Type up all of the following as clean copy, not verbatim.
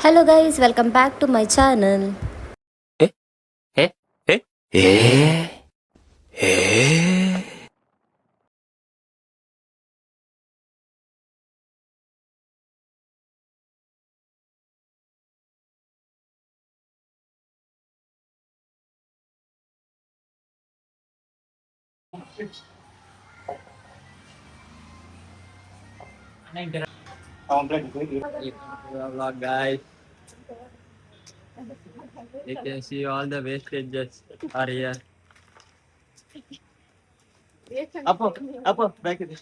Hello guys, welcome back to my channel. Eh? Eh? Eh? Eh? Eh? Vlog, guys. You can see all the wastages are here. Up, back to the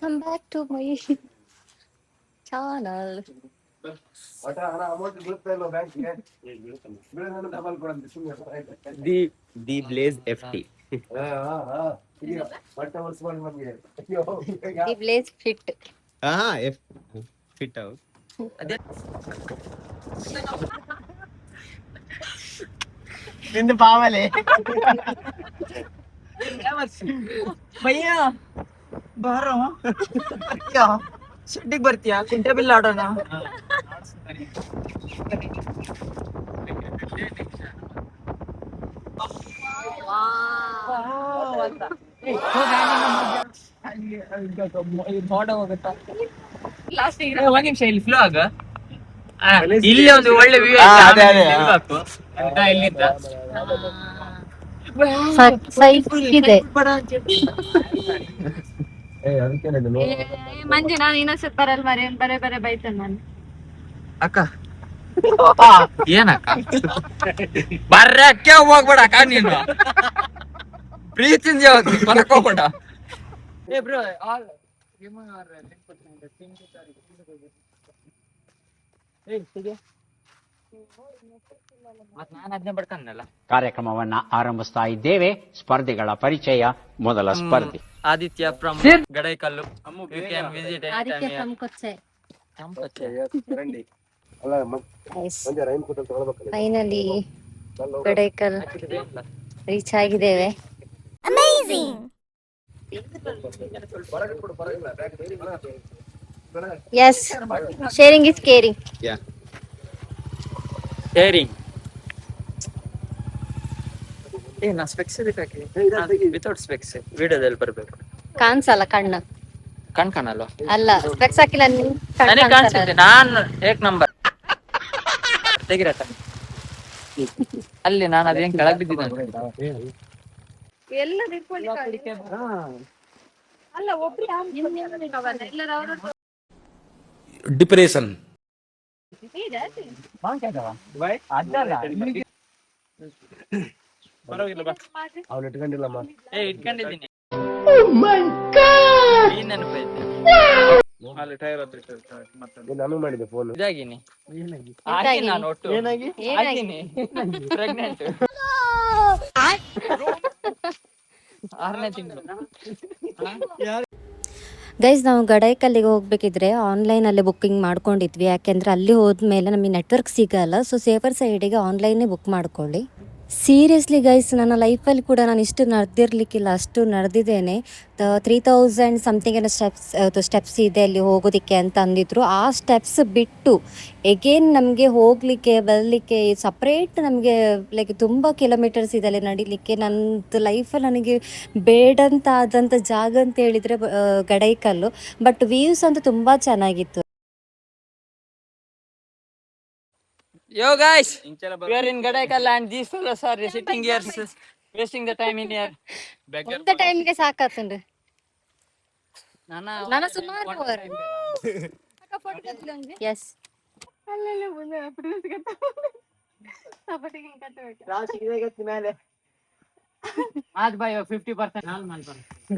Welcome back to my channel. The Blaze FT. The Blaze Fit. F fit out. ನಿಂದು ಪಾವಲೆ ಭಯ್ಯ ಬಾರೋ ಬರ್ತೀಯಾ ಶೆಡ್ಡಿಗೆ ಬರ್ತೀಯಾ ಕುಂಟೆ bill ಆಡೋಣ ಒಂದ್ ನಿಮಿಷ ಇಲ್ಲಿ flow ಆಗ ಇಲ್ಲಿ ಒಂದು ಒಳ್ಳೆ ವ್ಯೂ ಇಲ್ಲಿಂದ ಇದೆ ಮಂಜು ನಾನು ಇನ್ನೊಂದ್ಸತ್ ಬರಲ್ ಮರಿ ಬರೇ ಬರೇ ಬೈತೇನೆ ನಾನು. ಅಕ್ಕ ಏನಕ್ಕ ಬರ್ರಕ್ಕೆ ಹೋಗ್ಬೇಡ ಅಕ್ಕ ನೀನು ಪ್ರೀತಿಂದ ಬರಕ್ ಹೋಗ್ಬೇಡ. ಏ ಬ್ರೋ ಆಲ್ ಕಾರ್ಯಕ್ರಮವನ್ನ ಆರಂಭಿಸ್ತಾ ಇದ್ದೇವೆ. ಸ್ಪರ್ಧಿಗಳ ಪರಿಚಯ. ಮೊದಲ ಸ್ಪರ್ಧಿ Aditya from Gadaikallu. You can visit Aditya from ಕೊಚ್ಚೆ. ಫೈನಲಿ ಗಡೈಕಲ್ ರೀಚ್ ಆಗಿದ್ದೇವೆ. Yes, sharing is caring. Sharing. ಏ ನಾ ಸ್ಪೆಕ್ಸ್ ವಿತೌಟ್ ಸ್ಪೆಕ್ಸ್ ವಿಡಿಯೋದಲ್ಲಿ ಬರ್ಬೇಕು. ಕಾಣಿಸಲ್ಲ ಕಣ್ಣು. ಕಣ್ ಕಾಣಲ್ವಾ? ಅಲ್ಲ ಸ್ಪೆಕ್ಸ್ ಹಾಕಿಲ್ಲ ನನಗೆ ಕಾಣಿಸುತ್ತೆ. ನಾನು ಏಕ್ ನಂಬರ್ ತೆಗಿರಟ ಅಲ್ಲಿ ನಾನು ಅದೇನ್ ಕೆಳಗ್ ಬಿದ್ದಿದ್ದೆ ಎಲ್ಲ ಅಲ್ಲ ಒಬ್ರು ಎಲ್ಲರೂ Depression. ಅವ್ಳು ಇಟ್ಕೊಂಡಿಲ್ಲಮ್ಮ. ಏ ಇಟ್ಕೊಂಡಿದ್ದೀನಿ. ನಾನು ಮಾಡಿದೆ ಫೋನ್ ಇದಾಗಿನಿ. ನಾನು ಒಟ್ಟು ಆಗಿನಿ ಪ್ರೆಗ್ನೆಂಟ್ 6ನೇ ತಿಂಗಳು. ಗೈಸ್ ನಾವು ಗಡೈಕಲ್ಲಿಗೆ ಹೋಗ್ಬೇಕಿದ್ರೆ ಆನ್ಲೈನಲ್ಲೇ ಬುಕ್ಕಿಂಗ್ ಮಾಡ್ಕೊಂಡಿದ್ವಿ. ಯಾಕೆಂದರೆ ಅಲ್ಲಿ ಹೋದ್ಮೇಲೆ ನಮಗೆ ನೆಟ್ವರ್ಕ್ ಸಿಗಲ್ಲ. ಸೊ ಸೇಫರ್ ಸೈಡಿಗೆ ಆನ್ಲೈನೇ ಬುಕ್ ಮಾಡ್ಕೊಳ್ಳಿ. ಸೀರಿಯಸ್ಲಿ ಗೈಸ್, ನನ್ನ ಲೈಫಲ್ಲಿ ಕೂಡ ನಾನು ಇಷ್ಟು ನಡೆದಿರ್ಲಿಕ್ಕಿಲ್ಲ, ಅಷ್ಟು ನಡೆದಿದ್ದೇನೆ. 3000 ಸಮಥಿಂಗ್ ಏನೋ ಸ್ಟೆಪ್ಸ್ ಇದೆ ಅಲ್ಲಿ ಹೋಗೋದಕ್ಕೆ ಅಂತ ಅಂದಿದ್ರು. ಆ ಸ್ಟೆಪ್ಸ್ ಬಿಟ್ಟು ಎಗೇನ್ ನಮಗೆ ಹೋಗಲಿಕ್ಕೆ ಬರಲಿಕ್ಕೆ ಸಪ್ರೇಟ್ ನಮಗೆ ಲೈಕ್ ತುಂಬ ಕಿಲೋಮೀಟರ್ಸ್ ಇದೆ ಅಲ್ಲಿ ನಡಿಲಿಕ್ಕೆ. ನನ್ನದು ಲೈಫಲ್ಲಿ ನನಗೆ ಬೇಡಂತ ಆದಂಥ ಜಾಗ ಅಂತ ಹೇಳಿದರೆ ಗಡೈಕಲ್ಲು. ಬಟ್ ವ್ಯೂಸ್ ಅಂತೂ ತುಂಬ ಚೆನ್ನಾಗಿತ್ತು. Yo guys, we are in Gadaikal and these fellows are sitting here wasting the time in here. ಒಂದ ಟೈಮ್ಗೆ ಸಾಕಾತುಂಡು ನಾನು ಸುಮಾರು ಎಸ್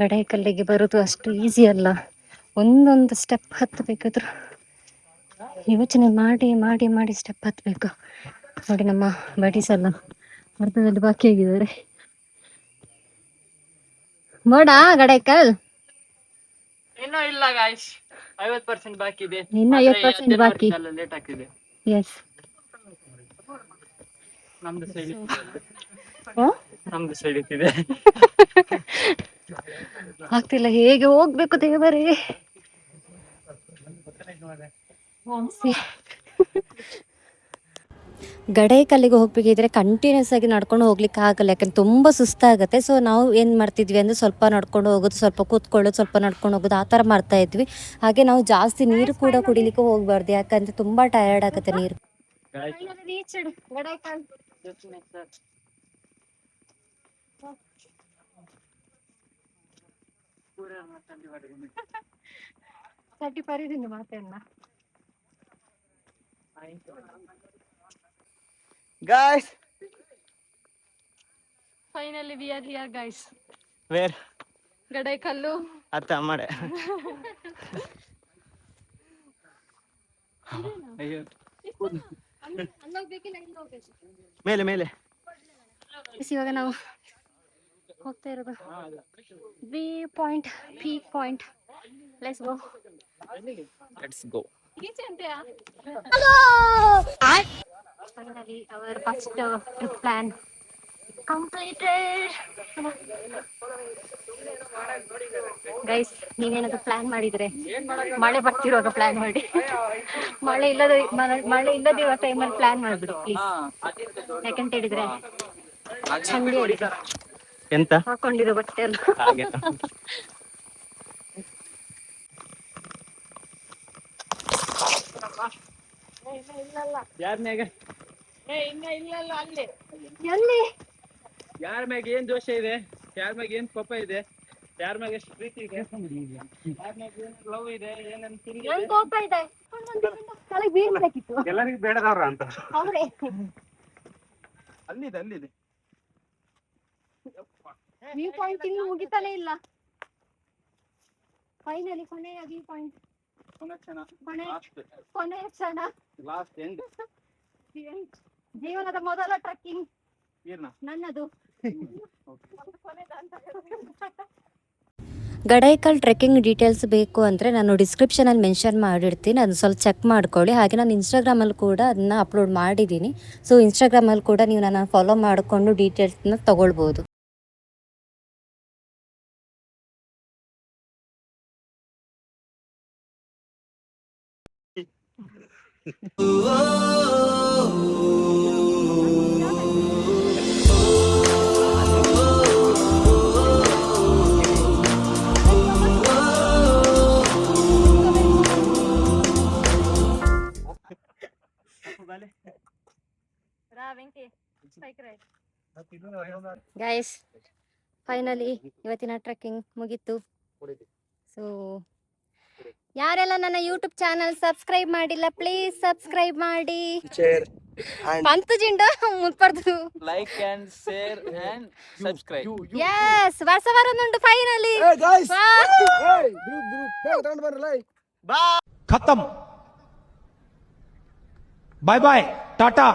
ಗಡೈಕಲ್ಲಿಗೆ ಬರುದು ಅಷ್ಟು ಈಸಿ ಅಲ್ಲ. ಒಂದೊಂದು ಸ್ಟೆಪ್ ಹತ್ತಬೇಕಾದ್ರು ಯೋಚನೆ ಮಾಡಿ ಮಾಡಿ ಮಾಡಿ ಸ್ಟೆಪ್ ಹತ್ತಬೇಕು. ನೋಡಿ ನಮ್ಮ ಬಡೀಸ್ ಎಲ್ಲ ಅರ್ಧದಲ್ಲಿ ಬಾಕಿ ಆಗಿದ್ದಾರೆ. ನೋಡ ಗಡೈಕಲ್ ಇನ್ನೂ ಇಲ್ಲ ಗಾಯ್ಸ್, 50% ಬಾಕಿ ಇದೆ. ಇನ್ನು 50% ಬಾಕಿ. ಲೇಟ್ ಆಗ್ತಿದೆ. ಎಸ್ ನಮ್ದು ಸೈಡ್ ನಮ್ದು ಸಿಡಿತಿದೆ. ಆಗ್ತಿಲ್ಲ, ಹೇಗೆ ಹೋಗ್ಬೇಕು ದೇವರೇ. ಗಡಾಯಿಕಲ್ಲಿಗೆ ಹೋಗ್ಬೇಕಿದ್ರೆ ಕಂಟಿನ್ಯೂಸ್ ಆಗಿ ನಡ್ಕೊಂಡು ಹೋಗ್ಲಿಕ್ಕೆ ಆಗಲ್ಲ, ಯಾಕಂದ್ರೆ ತುಂಬ ಸುಸ್ತಾಗುತ್ತೆ. ಸೊ ನಾವು ಏನು ಮಾಡ್ತಿದ್ವಿ ಅಂದರೆ ಸ್ವಲ್ಪ ನಡ್ಕೊಂಡು ಹೋಗೋದು, ಸ್ವಲ್ಪ ಕೂತ್ಕೊಳ್ಳೋದು, ಸ್ವಲ್ಪ ನಡ್ಕೊಂಡು ಹೋಗೋದು, ಆ ಥರ ಮಾಡ್ತಾ ಇದ್ವಿ. ಹಾಗೆ ನಾವು ಜಾಸ್ತಿ ನೀರು ಕೂಡ ಕುಡಿಲಿಕ್ಕೆ ಹೋಗ್ಬಾರ್ದು, ಯಾಕಂದರೆ ತುಂಬ ಟಯರ್ಡ್ ಆಗುತ್ತೆ ನೀರು. Guys, finally we are here guys. where? Gadaikallu. ಅತ್ತ ಮಾಡೆ. ಅಯ್ಯೋ. ಮೇಲೆ ಮೇಲೆ. ಇವಾಗ ನಾವು ಹೋಗ್ತಾ ಇರೋದು V point, peak point. Let's go. Let's go. Finally, our first trip plan completed. Guys, ನೀವೇನಾದ್ರು ಪ್ಲಾನ್ ಮಾಡಿದ್ರೆ ಮಳೆ ಬರ್ತಿರುವಾಗ ಪ್ಲಾನ್ ಮಾಡಿ. ಮಳೆ ಇಲ್ಲದಿರುವ ಟೈಮಲ್ಲಿ ಪ್ಲಾನ್ ಮಾಡ್ಬಿಡಿ ಪ್ಲೀಸ್. ಯಾಕಂತ ಹೇಳಿದ್ರೆ ಚಂಡಿ ಆಗಿದೆ ಎಂತ ಹಾಕೊಂಡಿರೋ ಬಟ್ಟೆ ಎಲ್ಲ. ಹಾಗೆ ಯಾರ್ನ್ಯಾಗ ಎಲ್ಲಿ ಯಾರ ಮ್ಯಾಗ ಏನ್ ದೋಷ ಇದೆ, ಯಾರ ಮ್ಯಾಗ ಏನ್ ಕೋಪ ಇದೆ, ಯಾರ ಮ್ಯಾಗ ಎಷ್ಟು ಪ್ರೀತಿ ಇದೆ, ಯಾರ ಮ್ಯಾಗ ಏನ್ ಲವ್ ಇದೆ, ಏನಂತ ನನ್ ಕೋಪ ಇದೆ, ತಲೆಗೆ ಬೀಳ್ಬೇಕಿತ್ತು. ಎಲ್ಲರಿಗೂ ಬೇಡದವ್ರ ಅಂತ ಅವ್ರೆ ಅಲ್ಲಿದೆ ವ್ಯೂ ಪಾಯಿಂಟ್ ಇನ್ನು ಮುಗಿತಾನೆ ಇಲ್ಲ. ಫೈನಲಿ ಕೊನೆಯ ವ್ಯೂ ಪಾಯಿಂಟ್, ಕೊನೆಯ ಕ್ಷಣ, ಲಾಸ್ಟ್ ಎಂಡ್ ಜೀವನದ ಮೊದಲ ಟ್ರೆಕ್ಕಿಂಗ್ ನನ್ನದು. ಗಡಾಯಿಕಲ್ ಟ್ರೆಕ್ಕಿಂಗ್ ಡೀಟೇಲ್ಸ್ ಬೇಕು ಅಂದರೆ ನಾನು ಡಿಸ್ಕ್ರಿಪ್ಷನಲ್ಲಿ ಮೆನ್ಷನ್ ಮಾಡಿರ್ತೀನಿ, ಅದನ್ನು ಸ್ವಲ್ಪ ಚೆಕ್ ಮಾಡ್ಕೊಳ್ಳಿ. ಹಾಗೆ ನಾನು ಇನ್ಸ್ಟಾಗ್ರಾಮಲ್ಲಿ ಕೂಡ ಅದನ್ನ ಅಪ್ಲೋಡ್ ಮಾಡಿದ್ದೀನಿ. ಸೊ ಇನ್ಸ್ಟಾಗ್ರಾಮಲ್ಲಿ ಕೂಡ ನೀವು ನನ್ನ ಫಾಲೋ ಮಾಡಿಕೊಂಡು ಡೀಟೇಲ್ಸ್ನ ತೊಗೊಳ್ಬೋದು. ಗೈಸ್, ಫೈನಲಿ ಇವತ್ತಿನ ಟ್ರೆಕ್ಕಿಂಗ್ ಮುಗೀತು. ಸೊ ಯಾರೆಲ್ಲ ನನ್ನ ಯೂಟ್ಯೂಬ್ ಚಾನಲ್ ಸಬ್ಸ್ಕ್ರೈಬ್ ಮಾಡಿಲ್ಲ, ಪ್ಲೀಸ್ ಸಬ್ಸ್ಕ್ರೈಬ್ ಮಾಡಿ. ಪಂತು ಜಿಂಡ ಮುಟ್ಪಡ್ದು like and share and subscribe. Yes, ವರ್ಷ ಬರೋದುಂಟು ಫೈನಲಿ. खत्म बाय बाय टाटा